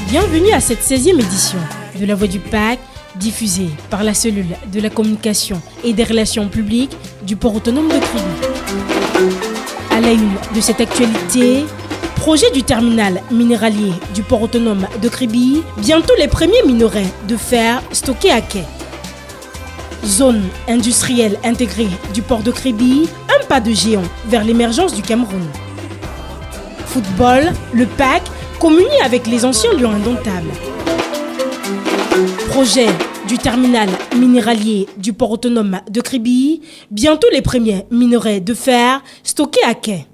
Bienvenue à cette 16e édition de La Voix du PAC, diffusée par la cellule de la communication et des relations publiques du port autonome de Kribi. À la une de cette actualité, projet du terminal minéralier du port autonome de Kribi, bientôt les premiers minerais de fer stockés à quai. Zone industrielle intégrée du port de Kribi, un pas de géant vers l'émergence du Cameroun. Football, le PAC communie avec les anciens lions indomptables. Projet du terminal minéralier du port autonome de Kribi, bientôt les premiers minerais de fer stockés à quai.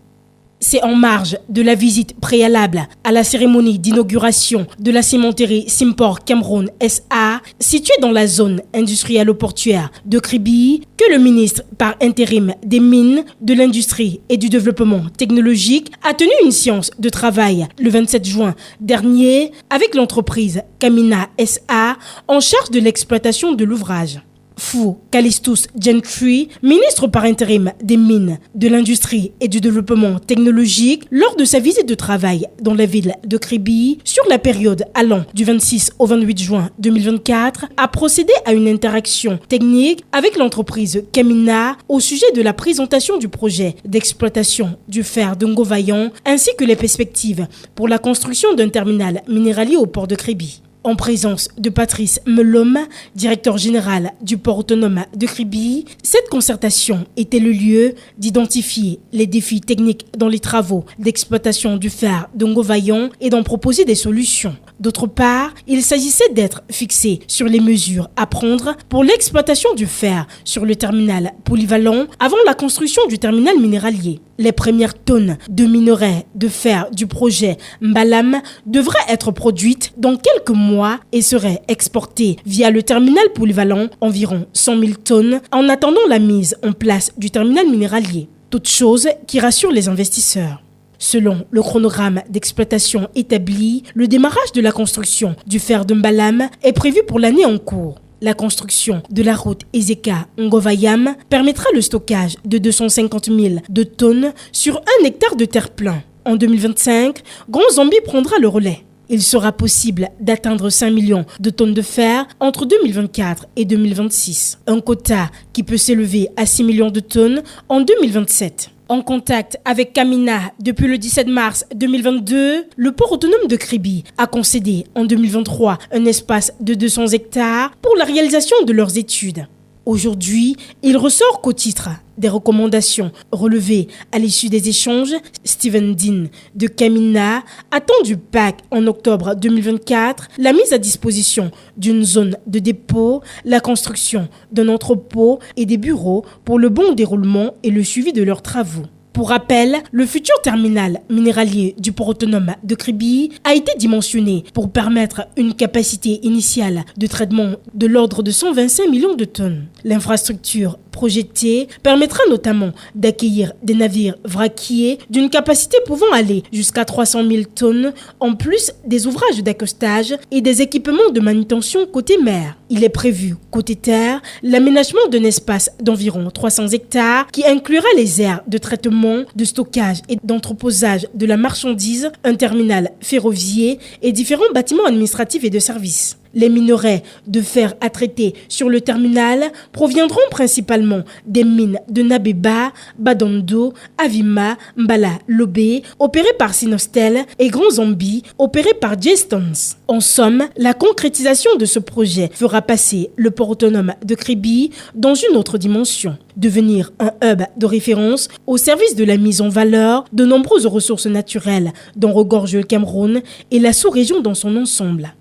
C'est en marge de la visite préalable à la cérémonie d'inauguration de la cimenterie Simport Cameroun SA, située dans la zone industrielle portuaire de Kribi, que le ministre par intérim des Mines, de l'Industrie et du Développement technologique a tenu une séance de travail le 27 juin dernier avec l'entreprise Camina SA en charge de l'exploitation de l'ouvrage. Fou Callistus Gentry, ministre par intérim des Mines, de l'Industrie et du Développement technologique, lors de sa visite de travail dans la ville de Kribi, sur la période allant du 26 au 28 juin 2024, a procédé à une interaction technique avec l'entreprise Camina au sujet de la présentation du projet d'exploitation du fer de Ngovayan ainsi que les perspectives pour la construction d'un terminal minéralier au port de Kribi. En présence de Patrice Melom, directeur général du port autonome de Kribi, cette concertation était le lieu d'identifier les défis techniques dans les travaux d'exploitation du fer de Ngovayan et d'en proposer des solutions. D'autre part, il s'agissait d'être fixé sur les mesures à prendre pour l'exploitation du fer sur le terminal polyvalent avant la construction du terminal minéralier. Les premières tonnes de minerais de fer du projet Mbalam devraient être produites dans quelques mois et seraient exportées via le terminal polyvalent, environ 100 000 tonnes, en attendant la mise en place du terminal minéralier. Toute chose qui rassure les investisseurs. Selon le chronogramme d'exploitation établi, le démarrage de la construction du fer de Mbalam est prévu pour l'année en cours. La construction de la route Ezeka-Ngovayam permettra le stockage de 250 000 de tonnes sur 1 hectare de terre plein. En 2025, Grand Zambie prendra le relais. Il sera possible d'atteindre 5 millions de tonnes de fer entre 2024 et 2026. Un quota qui peut s'élever à 6 millions de tonnes en 2027. En contact avec Camina depuis le 17 mars 2022, le port autonome de Kribi a concédé en 2023 un espace de 200 hectares pour la réalisation de leurs études. Aujourd'hui, il ressort qu'au titre des recommandations relevées à l'issue des échanges, Steven Dean de Camina attend du PAC en octobre 2024 la mise à disposition d'une zone de dépôt, la construction d'un entrepôt et des bureaux pour le bon déroulement et le suivi de leurs travaux. Pour rappel, le futur terminal minéralier du port autonome de Kribi a été dimensionné pour permettre une capacité initiale de traitement de l'ordre de 125 millions de tonnes. L'infrastructure projetée permettra notamment d'accueillir des navires vraquiers d'une capacité pouvant aller jusqu'à 300 000 tonnes, en plus des ouvrages d'accostage et des équipements de manutention côté mer. Il est prévu, côté terre, l'aménagement d'un espace d'environ 300 hectares qui inclura les aires de traitement, de stockage et d'entreposage de la marchandise, un terminal ferroviaire et différents bâtiments administratifs et de services. Les minerais de fer à traiter sur le terminal proviendront principalement des mines de Nabeba, Badondo, Avima, Mbala, Lobé, opérées par Sinostel, et Grand Zambie, opérées par J-Stones. En somme, la concrétisation de ce projet fera passer le port autonome de Kribi dans une autre dimension. Devenir un hub de référence au service de la mise en valeur de nombreuses ressources naturelles dont regorge le Cameroun et la sous-région dans son ensemble.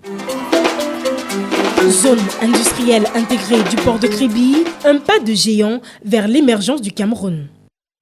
Zone industrielle intégrée du port de Kribi, un pas de géant vers l'émergence du Cameroun.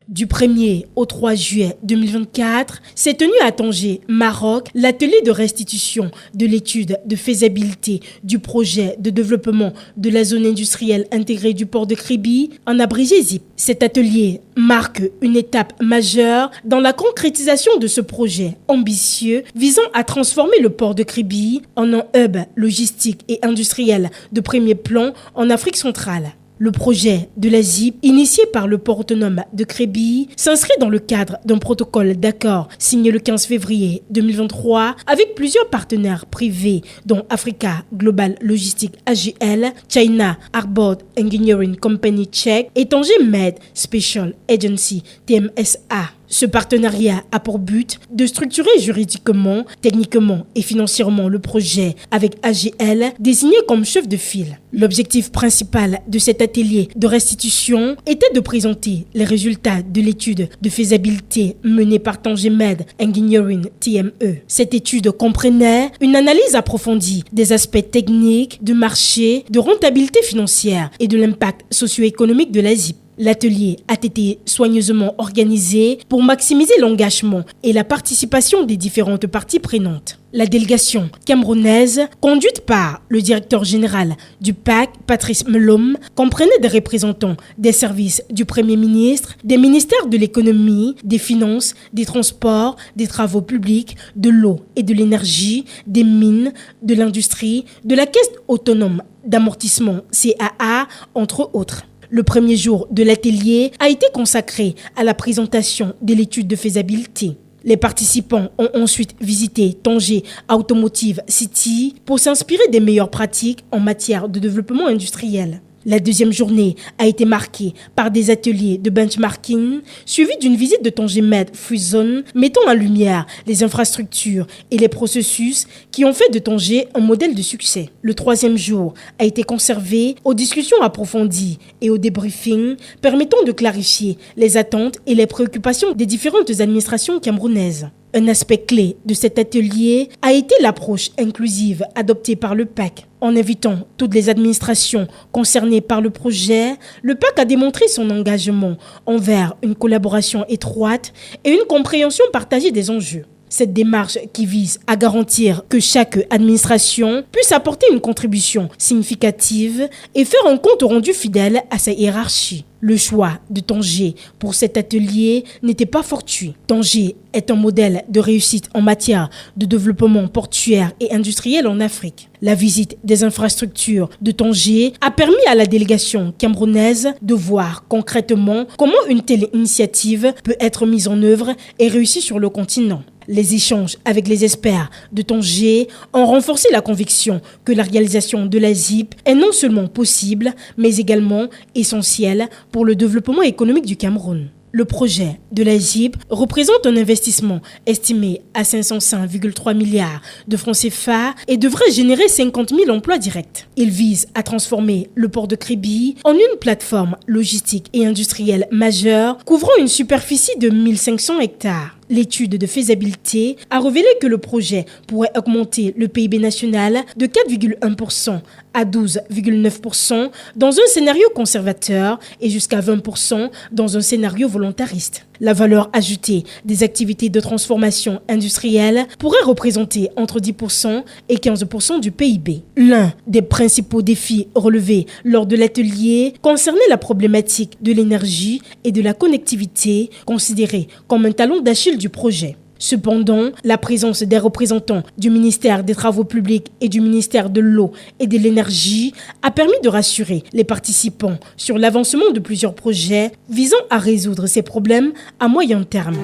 Du 1er au 3 juillet 2024, s'est tenu à Tanger, Maroc, l'atelier de restitution de l'étude de faisabilité du projet de développement de la zone industrielle intégrée du port de Kribi, en abrégé ZIP. Cet atelier marque une étape majeure dans la concrétisation de ce projet ambitieux visant à transformer le port de Kribi en un hub logistique et industriel de premier plan en Afrique centrale. Le projet de la ZIP, initié par le port autonome de Kribi, s'inscrit dans le cadre d'un protocole d'accord signé le 15 février 2023 avec plusieurs partenaires privés dont Africa Global Logistics AGL, China Arbord Engineering Company Czech et Tanger Med Special Agency TMSA. Ce partenariat a pour but de structurer juridiquement, techniquement et financièrement le projet avec AGL désigné comme chef de file. L'objectif principal de cet atelier de restitution était de présenter les résultats de l'étude de faisabilité menée par Tanger Med Engineering TME. Cette étude comprenait une analyse approfondie des aspects techniques, de marché, de rentabilité financière et de l'impact socio-économique de la ZIP. L'atelier a été soigneusement organisé pour maximiser l'engagement et la participation des différentes parties prenantes. La délégation camerounaise, conduite par le directeur général du PAC, Patrice Melom, comprenait des représentants des services du Premier ministre, des ministères de l'économie, des finances, des transports, des travaux publics, de l'eau et de l'énergie, des mines, de l'industrie, de la caisse autonome d'amortissement CAA, entre autres. Le premier jour de l'atelier a été consacré à la présentation de l'étude de faisabilité. Les participants ont ensuite visité Tanger Automotive City pour s'inspirer des meilleures pratiques en matière de développement industriel. La deuxième journée a été marquée par des ateliers de benchmarking, suivis d'une visite de Tanger Med Free Zone, mettant en lumière les infrastructures et les processus qui ont fait de Tanger un modèle de succès. Le troisième jour a été conservé aux discussions approfondies et au débriefing, permettant de clarifier les attentes et les préoccupations des différentes administrations camerounaises. Un aspect clé de cet atelier a été l'approche inclusive adoptée par le PAC. En invitant toutes les administrations concernées par le projet, le PAC a démontré son engagement envers une collaboration étroite et une compréhension partagée des enjeux. Cette démarche qui vise à garantir que chaque administration puisse apporter une contribution significative et faire un compte rendu fidèle à sa hiérarchie. Le choix de Tanger pour cet atelier n'était pas fortuit. Tanger est un modèle de réussite en matière de développement portuaire et industriel en Afrique. La visite des infrastructures de Tanger a permis à la délégation camerounaise de voir concrètement comment une telle initiative peut être mise en œuvre et réussie sur le continent. Les échanges avec les experts de Tanger ont renforcé la conviction que la réalisation de la ZIP est non seulement possible, mais également essentielle pour le développement économique du Cameroun. Le projet de la ZIP représente un investissement estimé à 505,3 milliards de francs CFA et devrait générer 50 000 emplois directs. Il vise à transformer le port de Kribi en une plateforme logistique et industrielle majeure couvrant une superficie de 1500 hectares. L'étude de faisabilité a révélé que le projet pourrait augmenter le PIB national de 4,1% à 12,9% dans un scénario conservateur et jusqu'à 20% dans un scénario volontariste. La valeur ajoutée des activités de transformation industrielle pourrait représenter entre 10% et 15% du PIB. L'un des principaux défis relevés lors de l'atelier concernait la problématique de l'énergie et de la connectivité, considérée comme un talon d'Achille du projet. Cependant, la présence des représentants du ministère des Travaux publics et du ministère de l'Eau et de l'Énergie a permis de rassurer les participants sur l'avancement de plusieurs projets visant à résoudre ces problèmes à moyen terme.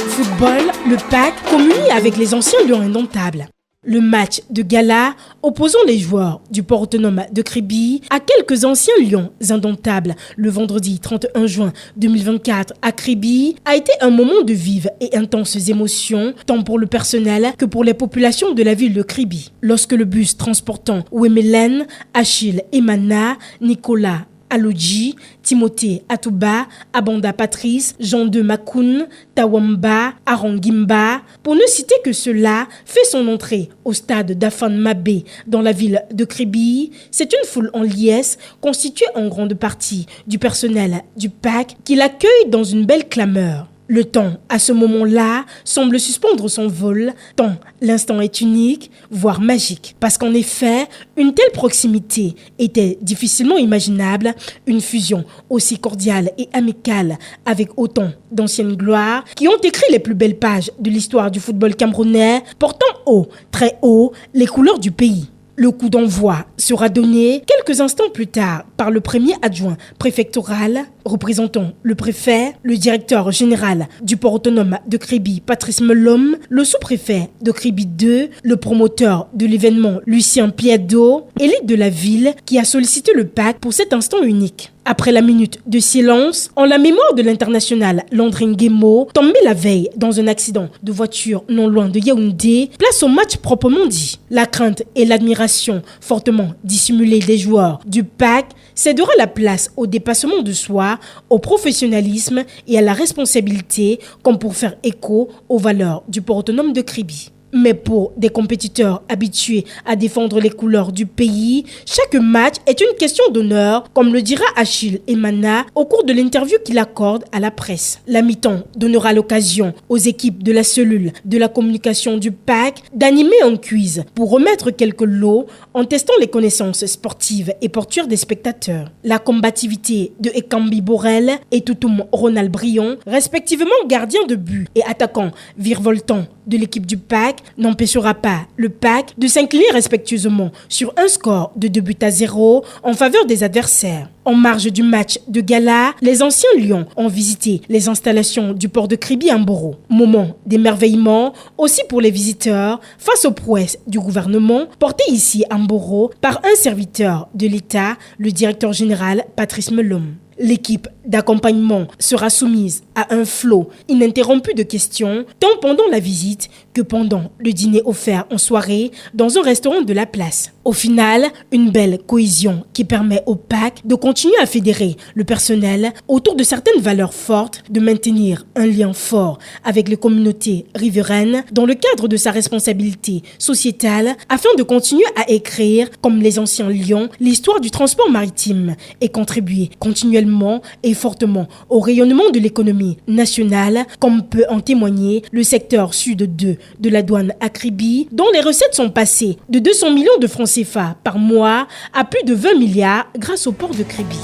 Football, le PAC communie avec les anciens lions indomptables. Le match de gala opposant les joueurs du port autonome de Kribi à quelques anciens lions indomptables le vendredi 31 juin 2024 à Kribi a été un moment de vives et intenses émotions tant pour le personnel que pour les populations de la ville de Kribi. Lorsque le bus transportant Wemelen, Achille Emana, Nicolas Alodji, Timothée Atouba, Abanda Patrice, Jean de Makoun, Tawamba, Arangimba, pour ne citer que cela, fait son entrée au stade d'Afan Mabé dans la ville de Kribi. C'est une foule en liesse constituée en grande partie du personnel du PAC qui l'accueille dans une belle clameur. Le temps, à ce moment-là, semble suspendre son vol, tant l'instant est unique, voire magique. Parce qu'en effet, une telle proximité était difficilement imaginable, une fusion aussi cordiale et amicale avec autant d'anciennes gloires qui ont écrit les plus belles pages de l'histoire du football camerounais, portant haut, très haut, les couleurs du pays. Le coup d'envoi sera donné quelques instants plus tard par le premier adjoint préfectoral représentant le préfet, le directeur général du port autonome de Kribi, Patrice Melom, le sous-préfet de Kribi 2, le promoteur de l'événement, Lucien Piado, élite de la ville qui a sollicité le PAC pour cet instant unique. Après la minute de silence, en la mémoire de l'international Landry Nguemo, tombé la veille dans un accident de voiture non loin de Yaoundé, place au match proprement dit. La crainte et l'admiration fortement dissimulées des joueurs du PAC cédera la place au dépassement de soi, au professionnalisme et à la responsabilité, comme pour faire écho aux valeurs du port autonome de Kribi. Mais pour des compétiteurs habitués à défendre les couleurs du pays, chaque match est une question d'honneur, comme le dira Achille Emana au cours de l'interview qu'il accorde à la presse. La mi-temps donnera l'occasion aux équipes de la cellule de la communication du PAC d'animer un quiz pour remettre quelques lots en testant les connaissances sportives et portuaires des spectateurs. La combativité de Ekambi Borel et Toutoum Ronald Brion, respectivement gardien de but et attaquant virevoltant de l'équipe du PAC, n'empêchera pas le PAC de s'incliner respectueusement sur un score de 2-0 en faveur des adversaires. En marge du match de gala, les anciens Lions ont visité les installations du port de Kribi à Mboro. Moment d'émerveillement aussi pour les visiteurs face aux prouesses du gouvernement porté ici à Mboro par un serviteur de l'État, le directeur général Patrice Melom. L'équipe d'accompagnement sera soumise à un flot ininterrompu de questions, tant pendant la visite que pendant le dîner offert en soirée dans un restaurant de la place. Au final, une belle cohésion qui permet au PAC de continuer à fédérer le personnel autour de certaines valeurs fortes, de maintenir un lien fort avec les communautés riveraines dans le cadre de sa responsabilité sociétale afin de continuer à écrire, comme les anciens Lions, l'histoire du transport maritime et contribuer continuellement et fortement au rayonnement de l'économie nationale, comme peut en témoigner le secteur sud 2 de la douane à Kribi, dont les recettes sont passées de 200 millions de francs CFA par mois à plus de 20 milliards grâce au port de Kribi.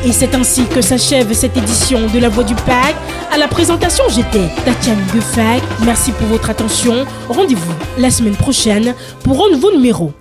Et c'est ainsi que s'achève cette édition de La Voix du PAC. À la présentation, j'étais Tatiane Guefac. Merci pour votre attention. Rendez-vous la semaine prochaine pour un nouveau numéro.